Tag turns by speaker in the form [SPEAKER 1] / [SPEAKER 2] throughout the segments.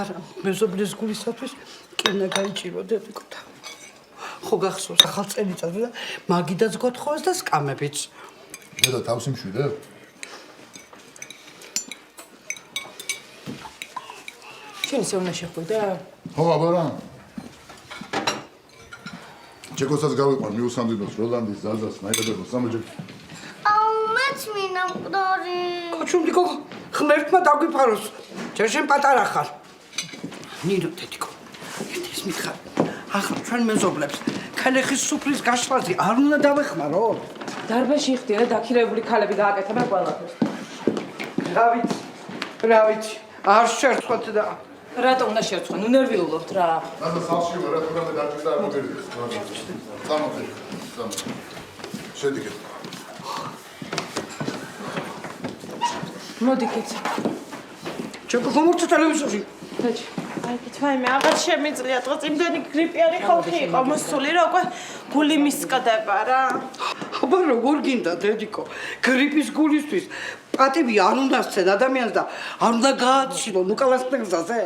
[SPEAKER 1] არა, მეზობლის გულისათვის კი უნდა გაიჭირო დედიკო და ხო გახსოვს ახალ წელიწადზე და მაგიდაც გოთხოვეს და სკამებიც.
[SPEAKER 2] დედა თავს იმშვიდე?
[SPEAKER 3] შენ ისე უნდა შეხვიდე?
[SPEAKER 2] ხო, აბარა. ჩეკოსაც გავიყვან მიუსამდინოს როლანდის ზაზას მაიდებოს სამოჯერ.
[SPEAKER 4] აუ მეც მინდა მკვდარი.
[SPEAKER 1] კოჩუმდი გოგო, ღმერთმა დაგვიფაროს. ჯერ შენ პატარა ხარ. ნინო დედიკო, ერთის მითხარ. ახლა ჩვენ მეზობლებს ქალეხის სუფრის გაშლაზე არ უნდა დავეხმარო?
[SPEAKER 3] დარბაზში ხდია და დაქირებული ქალები გააკეთებენ ყველაფერს.
[SPEAKER 1] რა ვიცი, არ შერცხვათ და
[SPEAKER 3] რატო უნდა შევცხვენ? უნერვიულობთ რა.
[SPEAKER 2] ზაზა სახლში ვარ, რა თქმა დაჭირდა არ მოგერიდეს. სამოდი. შედიგეთ.
[SPEAKER 3] მოდი კეცა.
[SPEAKER 1] ჩეკო ხომორთ ტელევიზორში.
[SPEAKER 3] დაჭი.
[SPEAKER 5] აი თვაიმე აღარ შემიძლია დღეს იმდენი გრიპიანი ხალხი იყო მოსული რა უკვე გული მისკდება რა.
[SPEAKER 1] აბა როგორ გინდა დედიკო, გრიპის გულისთვის პატივი არ უნდა სცენ ადამიანს და არ უნდა გააცილონ უკალასპეგზაზე?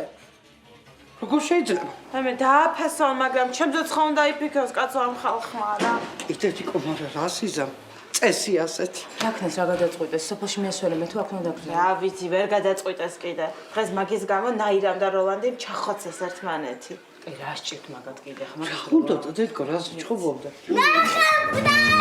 [SPEAKER 1] როგორ შეიძლება?
[SPEAKER 5] მე დააფასო მაგრამ ჩემზეც ხომ დაიფიქროს კაცო ამ ხალხმა რა.
[SPEAKER 1] დედიკო, მაგრამ რა სიზამ? წესი ასეთი.
[SPEAKER 3] რაკნეს რა გადაწყვიტეს? სოფოში მიესვენე მე თუ აქ უნდა დაგზავნო.
[SPEAKER 5] რა ვიცი ვერ გადაწყვიტეს კიდე. დღეს მაგის გამო ნაირამ და როლანდი ჩახოცეს ერთმანეთი.
[SPEAKER 3] კი რა სჭირთ მაგათ კიდე ხმა.
[SPEAKER 1] უნდა დედიკო, რა შეჭხობობდა?
[SPEAKER 4] ნახავდა